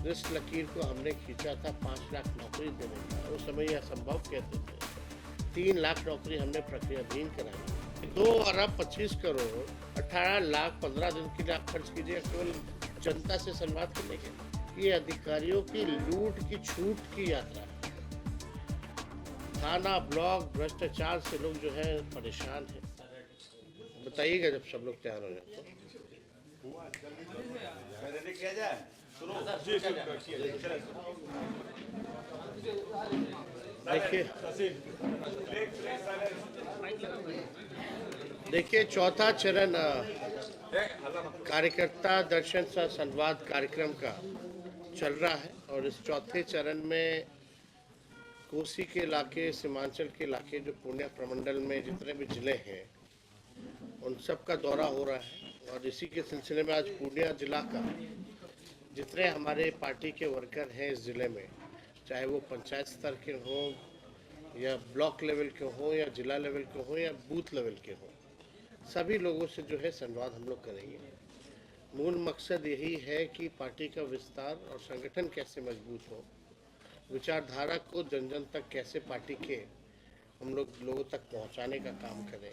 जिस लकीर को हमने खींचा था 5 लाख नौकरी देने का, उस समय यह असंभव कहते थे। 3 लाख नौकरी हमने प्रक्रियाधीन कराई। 2 अरब 25 करोड़ 18 लाख 15 दिन के लिए आप खर्च कीजिए केवल जनता से संवाद करने के। ये अधिकारियों की लूट की छूट की यात्रा है। थाना ब्लॉक भ्रष्टाचार से लोग जो है परेशान है। बताइएगा जब सब लोग तैयार हो जाए तो। देखिए चौथा चरण कार्यकर्ता दर्शन सा संवाद कार्यक्रम का चल रहा है और इस चौथे चरण में कोसी के इलाके, सीमांचल के इलाके, जो पूर्णिया प्रमंडल में जितने भी जिले हैं उन सब का दौरा हो रहा है। और इसी के सिलसिले में आज पूर्णिया जिला का जितने हमारे पार्टी के वर्कर हैं इस ज़िले में, चाहे वो पंचायत स्तर के हों या ब्लॉक लेवल के हों या जिला लेवल के हों या बूथ लेवल के हों, सभी लोगों से जो है संवाद हम लोग करेंगे। मूल मकसद यही है कि पार्टी का विस्तार और संगठन कैसे मजबूत हो, विचारधारा को जन जन तक कैसे पार्टी के हम लोग लोगों तक पहुंचाने का काम करें,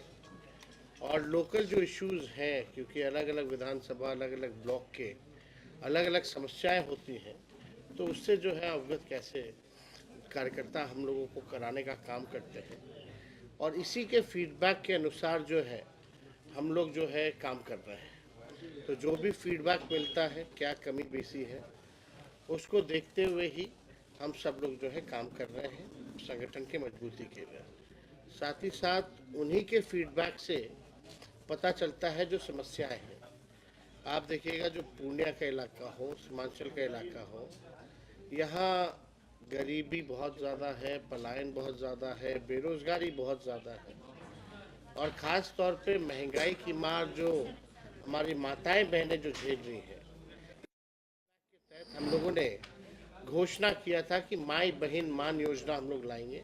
और लोकल जो इश्यूज़ हैं, क्योंकि अलग अलग विधानसभा, अलग अलग ब्लॉक के अलग अलग समस्याएं होती हैं, तो उससे जो है अवगत कैसे कार्यकर्ता हम लोगों को कराने का काम करते हैं। और इसी के फीडबैक के अनुसार जो है हम लोग जो है काम कर रहे हैं। तो जो भी फीडबैक मिलता है, क्या कमी बेसी है, उसको देखते हुए ही हम सब लोग जो है काम कर रहे हैं संगठन के मजबूती के लिए। साथ ही साथ उन्हीं के फीडबैक से पता चलता है जो समस्याएं हैं। आप देखिएगा जो पूर्णिया का इलाका हो, सीमांचल का इलाका हो, यहाँ गरीबी बहुत ज़्यादा है, पलायन बहुत ज़्यादा है, बेरोज़गारी बहुत ज़्यादा है, और ख़ास तौर पे महंगाई की मार जो हमारी माताएं बहनें जो झेल रही हैं। के तहत हम लोगों ने घोषणा किया था कि माई बहन मान योजना हम लोग लाएंगे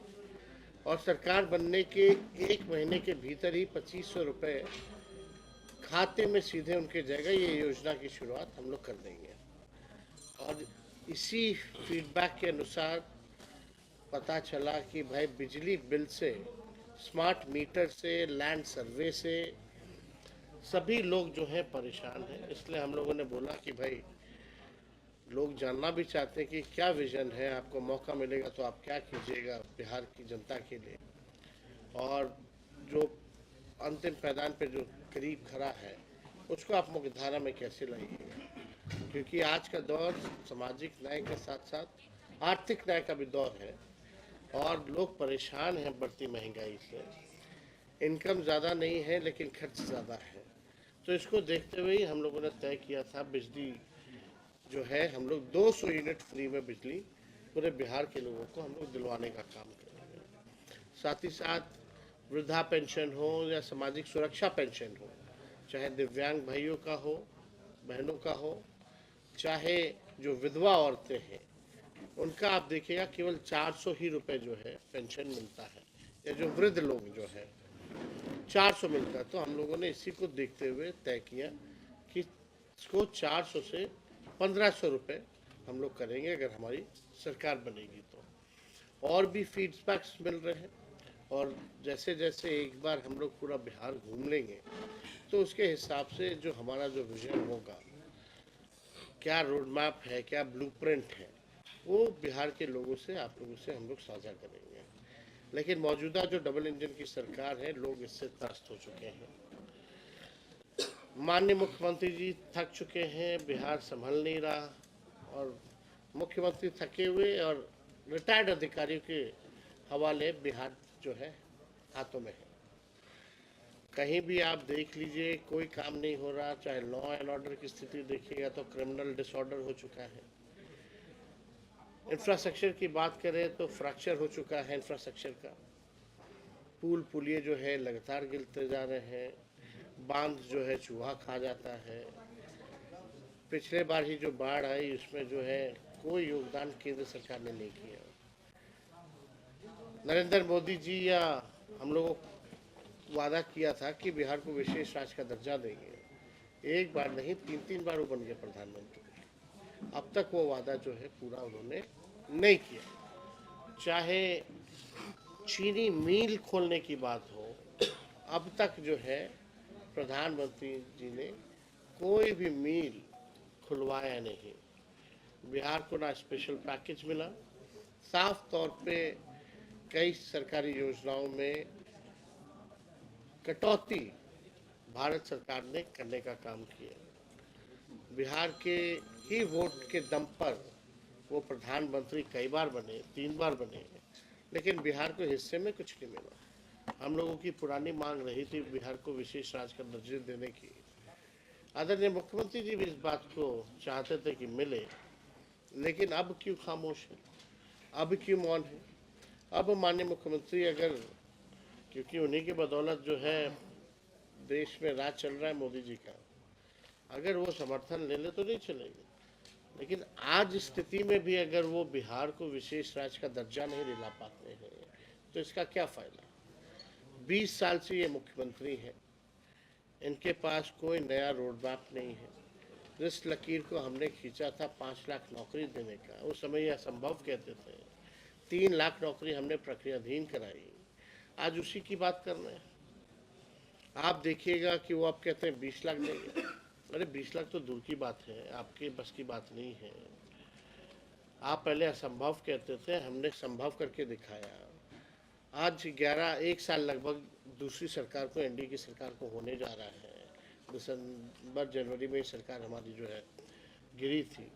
और सरकार बनने के 1 महीने के भीतर ही 2500 रुपये खाते में सीधे उनके जाएगा। ये योजना की शुरुआत हम लोग कर देंगे। और इसी फीडबैक के अनुसार पता चला कि भाई बिजली बिल से, स्मार्ट मीटर से, लैंड सर्वे से सभी लोग जो है परेशान हैं। इसलिए हम लोगों ने बोला कि भाई लोग जानना भी चाहते हैं कि क्या विजन है, आपको मौका मिलेगा तो आप क्या कीजिएगा बिहार की जनता के लिए, और जो अंतिम पैदान पे जो करीब खड़ा है उसको आप मुख्य धारा में कैसे लाइएगा। क्योंकि आज का दौर सामाजिक न्याय के साथ साथ आर्थिक न्याय का भी दौर है और लोग परेशान हैं बढ़ती महंगाई से। इनकम ज़्यादा नहीं है लेकिन खर्च ज़्यादा है। तो इसको देखते हुए ही हम लोगों ने तय किया था बिजली जो है हम लोग 200 यूनिट फ्री में बिजली पूरे बिहार के लोगों को हम लोग दिलवाने का काम करेंगे। साथ ही साथ वृद्धा पेंशन हो या सामाजिक सुरक्षा पेंशन हो, चाहे दिव्यांग भाइयों का हो, बहनों का हो, चाहे जो विधवा औरतें हैं उनका आप देखिएगा केवल 400 ही रुपये जो है पेंशन मिलता है, या जो वृद्ध लोग जो है 400 मिलता है। तो हम लोगों ने इसी को देखते हुए तय किया कि इसको 400 से 1500 रुपये हम लोग करेंगे अगर हमारी सरकार बनेगी तो। और भी फीडबैक्स मिल रहे हैं और जैसे जैसे एक बार हम लोग पूरा बिहार घूम लेंगे तो उसके हिसाब से जो हमारा जो विजन होगा, क्या रोड मैप है, क्या ब्लूप्रिंट है, वो बिहार के लोगों से, आप लोगों से हम लोग साझा करेंगे। लेकिन मौजूदा जो डबल इंजन की सरकार है, लोग इससे त्रस्त हो चुके हैं। माननीय मुख्यमंत्री जी थक चुके हैं, बिहार संभल नहीं रहा, और मुख्यमंत्री थके हुए और रिटायर्ड अधिकारियों के हवाले बिहार जो है हाथों में है। कहीं भी आप देख लीजिए कोई काम नहीं हो रहा, चाहे लॉ एंड ऑर्डर की स्थिति देखिएगा तो क्रिमिनल डिसऑर्डर हो चुका है। इंफ्रास्ट्रक्चर की बात करें तो फ्रैक्चर हो चुका है इंफ्रास्ट्रक्चर का। पुल पुलिये जो है लगातार गिरते जा रहे हैं, बांध जो है चूहा खा जाता है। पिछले बार ही जो बाढ़ आई उसमें जो है कोई योगदान केंद्र सरकार ने नहीं किया। नरेंद्र मोदी जी या हम लोगों वादा किया था कि बिहार को विशेष राज्य का दर्जा देंगे। एक बार नहीं, 3 बार वो बन गए प्रधानमंत्री। अब तक वो वादा जो है पूरा उन्होंने नहीं किया। चाहे चीनी मिल खोलने की बात हो, अब तक जो है प्रधानमंत्री जी ने कोई भी मिल खुलवाया नहीं। बिहार को ना स्पेशल पैकेज मिला, साफ तौर पे कई सरकारी योजनाओं में कटौती भारत सरकार ने करने का काम किया। बिहार के ही वोट के दम पर वो प्रधानमंत्री कई बार बने, 3 बार बने, लेकिन बिहार को हिस्से में कुछ नहीं मिला। हम लोगों की पुरानी मांग रही थी बिहार को विशेष राज्य का दर्जा देने की। आदरणीय मुख्यमंत्री जी भी इस बात को चाहते थे कि मिले, लेकिन अब क्यों खामोश है, अब क्यों मौन है? अब माननीय मुख्यमंत्री अगर, क्योंकि उन्हीं की बदौलत जो है देश में राज चल रहा है मोदी जी का, अगर वो समर्थन ले ले तो नहीं चलेगी। लेकिन आज स्थिति में भी अगर वो बिहार को विशेष राज्य का दर्जा नहीं दिला पाते हैं तो इसका क्या फायदा? 20 साल से ये मुख्यमंत्री हैं, इनके पास कोई नया रोड मैप नहीं है। जिस लकीर को हमने खींचा था 5 लाख नौकरी देने का, उस समय यह असंभव कहते थे। 3 लाख नौकरी हमने प्रक्रियाधीन कराई, आज उसी की बात कर रहे हैं। आप देखिएगा कि वो आप कहते हैं 20 लाख देंगे। अरे 20 लाख तो दूर की बात है, आपके बस की बात नहीं है। आप पहले असंभव कहते थे, हमने संभव करके दिखाया। आज 1 साल लगभग दूसरी सरकार को, एनडीए की सरकार को होने जा रहा है। दिसंबर जनवरी में सरकार हमारी जो है गिरी थी,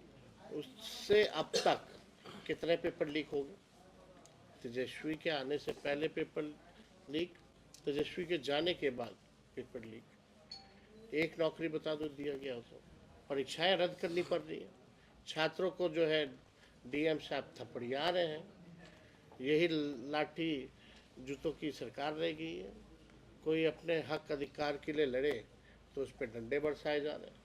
उससे अब तक कितने पेपर लीक हो गए? तेजस्वी के आने से पहले पेपर लीक, तेजस्वी के जाने के बाद पेपर लीक। एक नौकरी बता दो दिया गया उसको, परीक्षाएं रद्द करनी पड़ रही है, छात्रों को जो है डीएम साहब थपड़िया रहे हैं। यही लाठी जूतों की सरकार रह गई है। कोई अपने हक अधिकार के लिए लड़े तो उस पर डंडे बरसाए जा रहे हैं।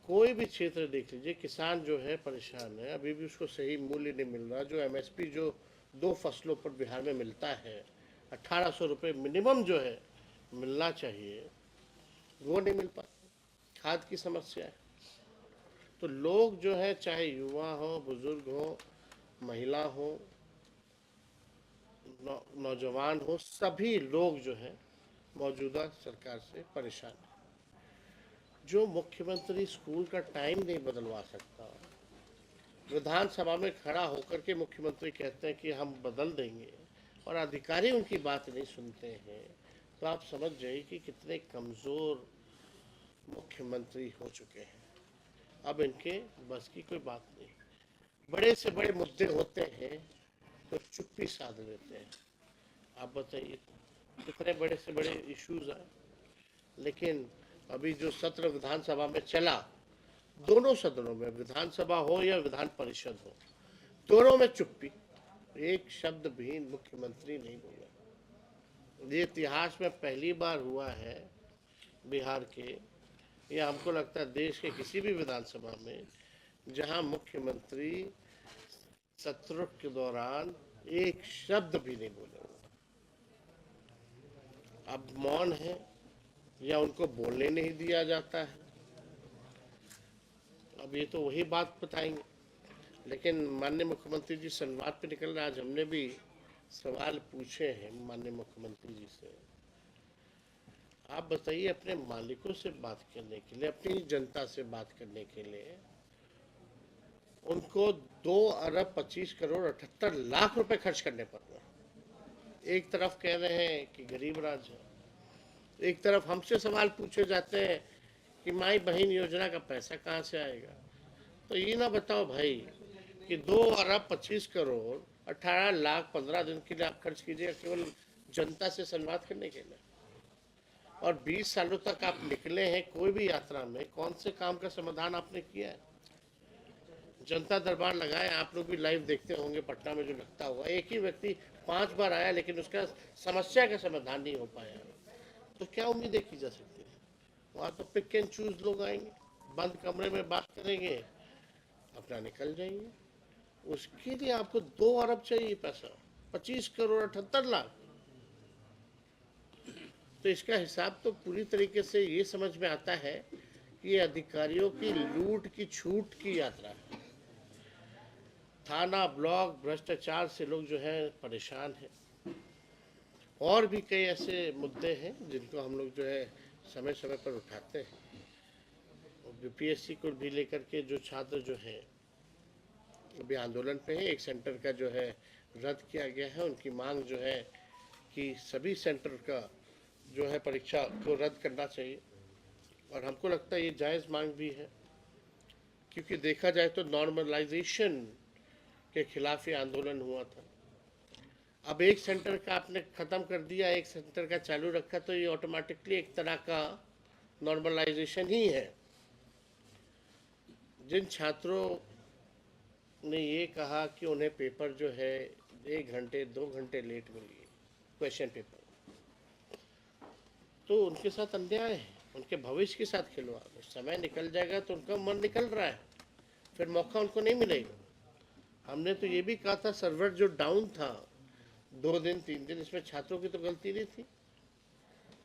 कोई भी क्षेत्र देख लीजिए, किसान जो है परेशान है, अभी भी उसको सही मूल्य नहीं मिल रहा। जो एमएसपी जो 2 फसलों पर बिहार में मिलता है, 1800 रुपये मिनिमम जो है मिलना चाहिए, वो नहीं मिल पाता। खाद की समस्या है। तो लोग जो है, चाहे युवा हो, बुजुर्ग हो, महिला हो, नौजवान हो, सभी लोग जो है मौजूदा सरकार से परेशान है। जो मुख्यमंत्री स्कूल का टाइम नहीं बदलवा सकता, विधानसभा में खड़ा होकर के मुख्यमंत्री कहते हैं कि हम बदल देंगे, और अधिकारी उनकी बात नहीं सुनते हैं, तो आप समझ जाइए कि कितने कमज़ोर मुख्यमंत्री हो चुके हैं। अब इनके बस की कोई बात नहीं। बड़े से बड़े मुद्दे होते हैं तो चुप्पी साध लेते हैं। आप बताइए कितने बड़े से बड़े इश्यूज आए, लेकिन अभी जो सत्र विधानसभा में चला, दोनों सदनों में, विधानसभा हो या विधान परिषद हो, दोनों में चुप्पी, एक शब्द भी मुख्यमंत्री नहीं बोला। ये इतिहास में पहली बार हुआ है बिहार के, या हमको लगता है देश के किसी भी विधानसभा में, जहां मुख्यमंत्री सत्र के दौरान एक शब्द भी नहीं बोले। अब मौन है या उनको बोलने नहीं दिया जाता है, अब ये तो वही बात बताएंगे। लेकिन माननीय मुख्यमंत्री जी संवाद पे निकल रहे। आज हमने भी सवाल पूछे हैं माननीय मुख्यमंत्री जी से। आप बताइए, अपने मालिकों से बात करने के लिए, अपनी जनता से बात करने के लिए उनको 2 अरब 25 करोड़ 78 लाख रुपए खर्च करने पड़ रहे हैं। एक तरफ कह रहे हैं कि गरीब राज है, एक तरफ हमसे सवाल पूछे जाते हैं कि माई बहन योजना का पैसा कहाँ से आएगा। तो ये ना बताओ भाई कि 2 अरब 25 करोड़ 18 लाख 15 दिन के लिए आप खर्च कीजिएगा केवल जनता से संवाद करने के लिए, और 20 सालों तक आप निकले हैं कोई भी यात्रा में, कौन से काम का समाधान आपने किया है? जनता दरबार लगाए, आप लोग भी लाइव देखते होंगे, पटना में जो लगता हुआ, एक ही व्यक्ति 5 बार आया लेकिन उसका समस्या का समाधान नहीं हो पाया। तो क्या उम्मीदें की जा सकती है? वहाँ तो पिक एंड चूज लोग आएंगे, बंद कमरे में बात करेंगे, अपना निकल जाएंगे। उसके लिए आपको 2 अरब चाहिए पैसा, 25 करोड़ 78 लाख। तो इसका हिसाब तो पूरी तरीके से ये समझ में आता है कि अधिकारियों की लूट की छूट की यात्रा है। थाना ब्लॉक भ्रष्टाचार से लोग जो है परेशान हैं। और भी कई ऐसे मुद्दे हैं जिनको हम लोग जो है समय समय पर उठाते हैं। बीपीएससी को भी लेकर के जो छात्र जो हैं अभी आंदोलन पे है, एक सेंटर का जो है रद्द किया गया है। उनकी मांग जो है कि सभी सेंटर का जो है परीक्षा को रद्द करना चाहिए, और हमको लगता है ये जायज़ मांग भी है, क्योंकि देखा जाए तो नॉर्मलाइजेशन के खिलाफ ये आंदोलन हुआ था। अब एक सेंटर का आपने ख़त्म कर दिया, एक सेंटर का चालू रखा, तो ये ऑटोमेटिकली एक तरह का नॉर्मलाइजेशन ही है। जिन छात्रों ने ये कहा कि उन्हें पेपर जो है 1 घंटे 2 घंटे लेट मिली क्वेश्चन पेपर, तो उनके साथ अन्याय है, उनके भविष्य के साथ खिलवाड़। समय निकल जाएगा तो उनका मन निकल रहा है, फिर मौका उनको नहीं मिलेगा। हमने तो ये भी कहा था सर्वर जो डाउन था 2 दिन 3 दिन, इसमें छात्रों की तो गलती नहीं थी,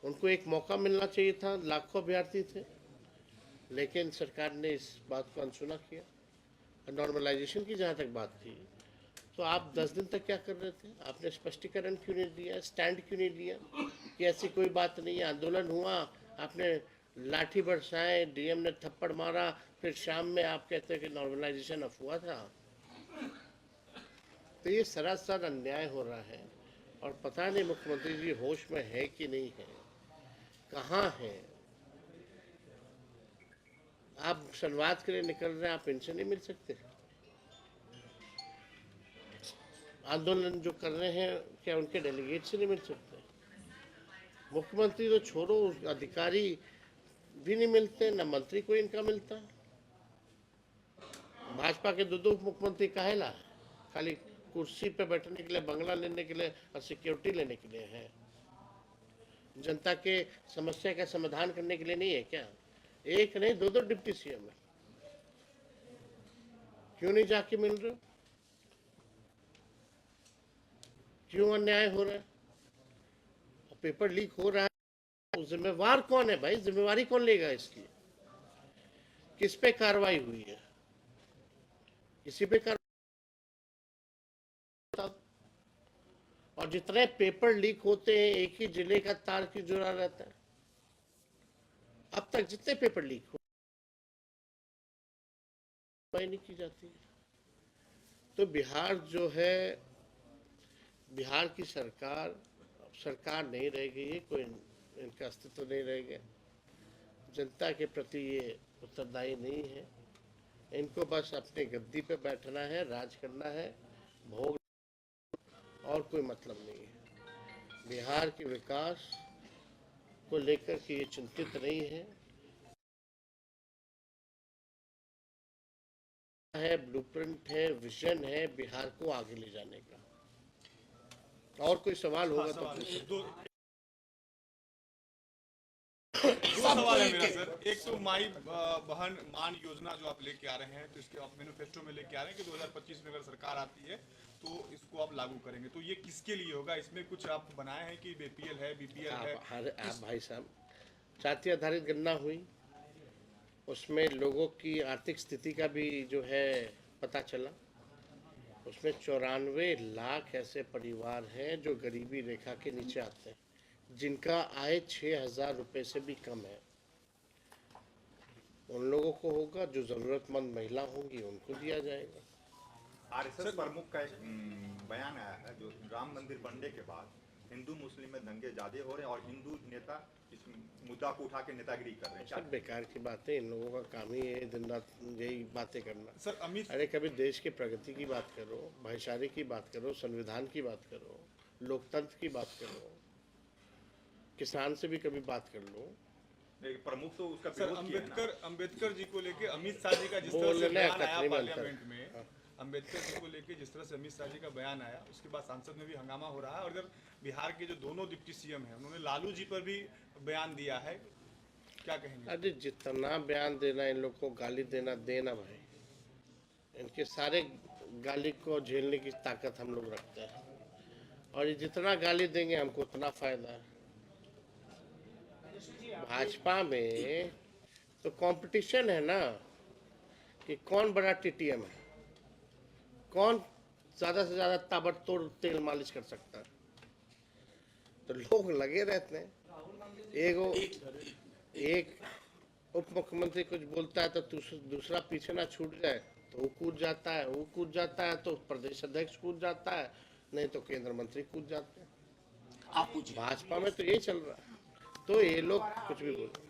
उनको एक मौका मिलना चाहिए था। लाखों अभ्यर्थी थे, लेकिन सरकार ने इस बात को अनसुना किया। नॉर्मलाइजेशन की जहाँ तक बात थी, तो आप 10 दिन तक क्या कर रहे थे? आपने स्पष्टीकरण क्यों नहीं दिया, स्टैंड क्यों नहीं लिया कि ऐसी कोई बात नहीं है? आंदोलन हुआ, आपने लाठी बरसाए, डीएम ने थप्पड़ मारा, फिर शाम में आप कहते हैं कि नॉर्मलाइजेशन अफवाह था। तो ये सरासर अन्याय हो रहा है, और पता नहीं मुख्यमंत्री जी होश में है कि नहीं है, कहाँ है। आप संवाद के लिए निकल रहे हैं, आप इनसे नहीं मिल सकते? आंदोलन जो कर रहे हैं, क्या उनके डेलीगेट से नहीं मिल सकते? मुख्यमंत्री तो छोड़ो, अधिकारी भी नहीं मिलते, न मंत्री को इनका मिलता। भाजपा के दो मुख्यमंत्री काहेला है? खाली कुर्सी पे बैठने के लिए, बंगला लेने के लिए और सिक्योरिटी लेने के लिए है? जनता के समस्या का समाधान करने के लिए नहीं है क्या? एक नहीं, दो डिप्टी सीएम है, क्यों नहीं जाके मिल रहे? क्यों अन्याय हो रहा है? पेपर लीक हो रहा है, जिम्मेवार कौन है भाई? जिम्मेवारी कौन लेगा इसकी? किस पे कार्रवाई हुई है? किसी पे कार्रवाई? और जितने पेपर लीक होते हैं, एक ही जिले का तार क्यों जुड़ा रहता है? अब तक जितने पेपर लीक हो नहीं की जाती है। तो बिहार जो है, बिहार की सरकार सरकार नहीं रह गई है, कोई इनका अस्तित्व नहीं रह गया। जनता के प्रति ये उत्तरदायी नहीं है। इनको बस अपने गद्दी पे बैठना है, राज करना है, भोग, और कोई मतलब नहीं है। बिहार के विकास को लेकर के ये चिंतित नहीं है ब्लूप्रिंट है, विजन है बिहार को आगे ले जाने का। और कोई सवाल होगा तो पूछिए। दो सवाल है मेरा सर। एक तो माई बहन मान योजना जो आप लेके आ रहे हैं, तो इसके आप मैनिफेस्टो में लेके आ रहे हैं कि 2025 में अगर सरकार आती है तो इसको आप लागू करेंगे, तो ये किसके लिए होगा? इसमें कुछ आप बनाए हैं कि बीपीएल है, बीपीएल है? आप भाई साहब, जाति आधारित गणना हुई, उसमें लोगों की आर्थिक स्थिति का भी जो है पता चला। उसमें 94 लाख ऐसे परिवार हैं जो गरीबी रेखा के नीचे आते हैं, जिनका आय 6,000 रुपये से भी कम है। उन लोगों को होगा, जो ज़रूरतमंद महिला होंगी उनको दिया जाएगा। आरएसएस प्रमुख का एक बयान आया है, जो राम मंदिर बनने के बाद हिंदू मुस्लिम में दंगे ज्यादा हो रहे हैं और हिंदू नेता इस मुद्दा को उठा के नेतागिरी कर रहे हैं। सब बेकार की बातें, इन लोगों का काम ही है दिन रात यही बातें करना। सर अमित, अरे कभी देश की प्रगति की बात करो, भाईचारे की बात करो, संविधान की बात करो, लोकतंत्र की बात करो, किसान से भी कभी बात कर लो। प्रमुख तो उसका सर विरोध किया है ना। अंबेडकर जी को लेके अमित शाह जी का जिस तरह से बोलने बयान का आया नहीं बनता। पार्लियामेंट में, अंबेडकर जी को लेके जिस तरह से अमित शाह जी का बयान आया, उसके बाद संसद में भी हंगामा हो रहा है। और इधर बिहार के जो दोनों डिप्टी सीएम हैं, उन्होंने लालू जी पर भी बयान दिया है, क्या कहेंगे? अरे जितना बयान देना, इन लोग को गाली देना देना भाई, इनके सारे गाली को झेलने की ताकत हम लोग रखते हैं, और ये जितना गाली देंगे हमको उतना फायदा है। भाजपा में तो कंपटीशन है ना कि कौन बड़ा टीटीएम है, कौन ज्यादा से ज्यादा ताबड़तोड़ तेल मालिश कर सकता है। तो लोग लगे रहते हैं, एक उप मुख्यमंत्री कुछ बोलता है तो दूसरा पीछे ना छूट जाए तो वो कूद जाता है, वो कूद जाता है तो प्रदेश अध्यक्ष कूद जाता है, नहीं तो केंद्र मंत्री कूद जाते हैं। आप पूछिए। भाजपा में तो ये चल रहा है, तो ये लोग कुछ भी बोले।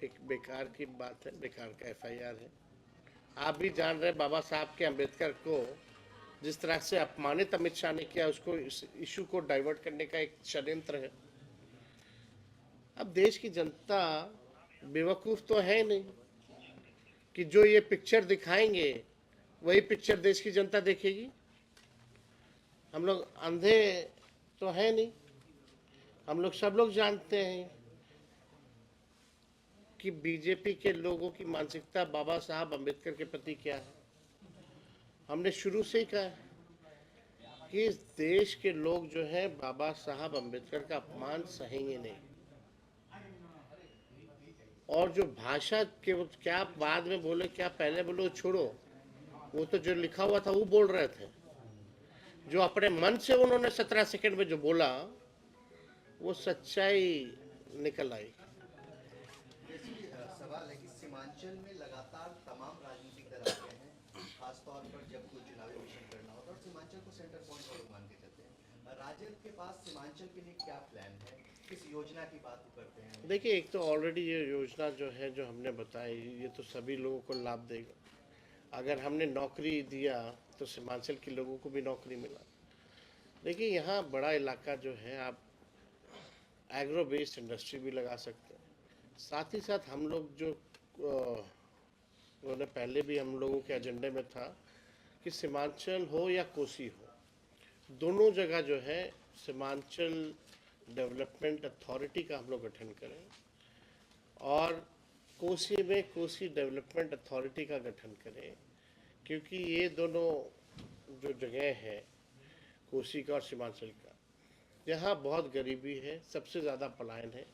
एक बेकार की बात है, बेकार का एफआईआर है। आप भी जान रहे बाबा साहब के अम्बेडकर को जिस तरह से अपमानित अमित शाह ने किया, उसको इस इशू को डाइवर्ट करने का एक षड्यंत्र है। अब देश की जनता बेवकूफ तो है नहीं कि जो ये पिक्चर दिखाएंगे वही पिक्चर देश की जनता देखेगी। हम लोग अंधे तो है नहीं, हम लोग सब लोग जानते हैं कि बीजेपी के लोगों की मानसिकता बाबा साहब अम्बेडकर के प्रति क्या है। हमने शुरू से ही कहा है कि इस देश के लोग जो हैं बाबा साहब अम्बेडकर का अपमान सहेंगे नहीं। और जो भाषा के क्या बाद में बोले क्या पहले बोले वो छोड़ो, वो तो जो लिखा हुआ था वो बोल रहे थे। जो अपने मन से उन्होंने 17 सेकंड में जो बोला वो सच्चाई निकल आई। सवाल है कि सीमांचल में लगातार तमाम राजनीतिक दल आते हैं, खासतौर पर जब कोई चुनावी मिशन करना होता है और सीमांचल को सेंटर पॉइंट पर मान के चलते हैं। राजद के पास सीमांचल के लिए क्या प्लान है, किस योजना की बात करते हैं? देखिए, एक तो ऑलरेडी ये योजना जो है जो हमने बताई ये तो सभी लोगों को लाभ देगा। अगर हमने नौकरी दिया तो सीमांचल के लोगों को भी नौकरी मिला। देखिए, यहाँ बड़ा इलाका जो है आप एग्रो बेस्ड इंडस्ट्री भी लगा सकते हैं। साथ ही साथ हम लोग जो उन्होंने पहले भी हम लोगों के एजेंडे में था कि सीमांचल हो या कोसी हो, दोनों जगह जो है सीमांचल डेवलपमेंट अथॉरिटी का हम लोग गठन करें और कोसी में कोसी डेवलपमेंट अथॉरिटी का गठन करें, क्योंकि ये दोनों जो जगह है कोसी का और सीमांचल का, यहाँ बहुत गरीबी है, सबसे ज़्यादा पलायन है।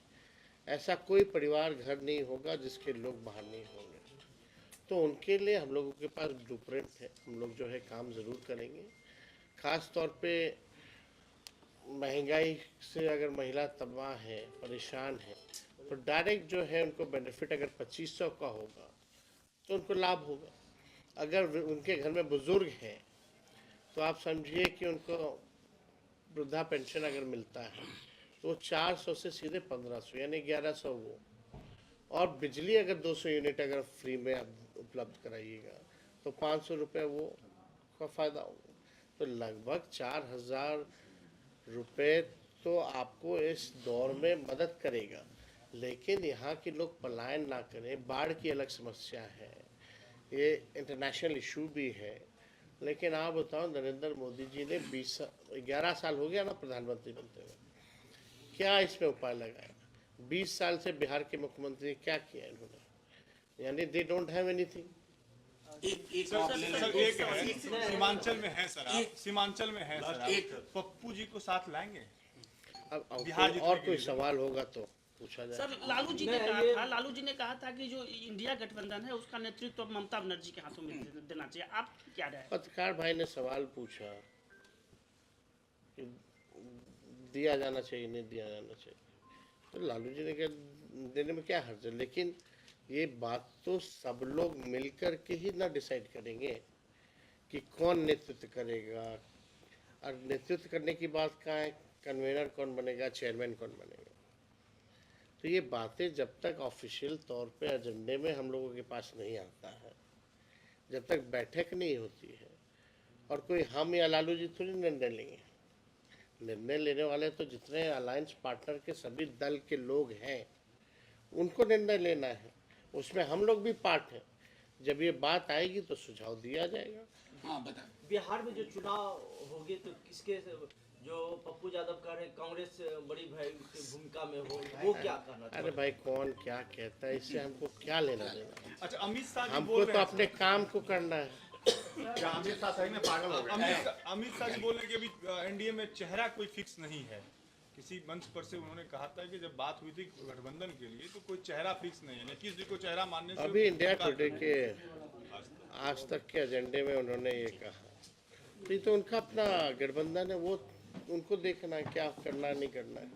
ऐसा कोई परिवार घर नहीं होगा जिसके लोग बाहर नहीं होंगे। तो उनके लिए हम लोगों के पास ब्लूप्रिंट है, हम लोग जो है काम ज़रूर करेंगे। ख़ास तौर पे महंगाई से अगर महिला तबाह है, परेशान है, तो डायरेक्ट जो है उनको बेनिफिट अगर 2500 का होगा तो उनको लाभ होगा। अगर उनके घर में बुज़ुर्ग हैं तो आप समझिए कि उनको वृद्धा पेंशन अगर मिलता है तो 400 से सीधे 1500 यानी 1100 वो, और बिजली अगर 200 यूनिट अगर फ्री में आप उपलब्ध कराइएगा तो 500 रुपये वो का फ़ायदा होगा। तो लगभग 4000 रुपये तो आपको इस दौर में मदद करेगा। लेकिन यहाँ के लोग पलायन ना करें, बाढ़ की अलग समस्या है, ये इंटरनेशनल इशू भी है। लेकिन आप बताओ, नरेंद्र मोदी जी ने 11 साल हो गया ना प्रधानमंत्री बनते हुए, क्या इसमें उपाय लगाया? 20 साल से बिहार के मुख्यमंत्री क्या किया इन्होंने? यानी they don't have anything. Sir एक है, सीमांचल में है सर, आप सीमांचल में है सर, आप पप्पू जी को साथ लाएंगे? अब बिहार और कोई सवाल होगा तो पूछा जाए। सर, लालू जी ने कहा था कि जो इंडिया गठबंधन है उसका नेतृत्व ममता बनर्जी के हाथों में देना चाहिए। आप क्या राय? पत्रकार भाई ने सवाल पूछा कि दिया जाना चाहिए, नहीं दिया जाना चाहिए, तो लालू जी ने कहा देने में क्या हर्ज है। लेकिन ये बात तो सब लोग मिलकर के ही ना डिसाइड करेंगे कि कौन नेतृत्व करेगा। और नेतृत्व करने की बात कहाँ है? कन्वेनर कौन बनेगा, चेयरमैन कौन बनेगा? तो ये बातें जब तक ऑफिशियल तौर पे एजेंडे में हम लोगों के पास नहीं आता है, जब तक बैठक नहीं होती है, और कोई हम या लालू जी थोड़ी निर्णय लेंगे। निर्णय लेने वाले तो जितने अलायंस पार्टनर के सभी दल के लोग हैं उनको निर्णय लेना है, उसमें हम लोग भी पार्ट हैं। जब ये बात आएगी तो सुझाव दिया जाएगा। हाँ, बता। बिहार में जो चुनाव होंगे तो किसके, जो पप्पू यादव कह रहे हैं कांग्रेस बड़ी भाई की भूमिका में हो, वो क्या करना चाहिए? अरे भाई, कौन क्या कहता है, इससे हमको क्या लेना देना? अच्छा, अमित शाह जी हमको बोल तो रहे हैं अपने काम को करना है। क्या अमित शाह सही में पागल हो गए? अमित शाह जी बोल रहे हैं कि अभी एनडीए में चेहरा कोई फिक्स नहीं है, इसी मंच पर से उन्होंने कहा था कि जब बात हुई थी गठबंधन के लिए तो कोई चेहरा फिक्स नहीं है, नीतीश जी को चेहरा मानने से अभी इंडिया टुडे के आज तक के एजेंडे में उन्होंने ये कहा। तो ये तो उनका अपना गठबंधन है, वो उनको देखना है क्या करना है नहीं करना है।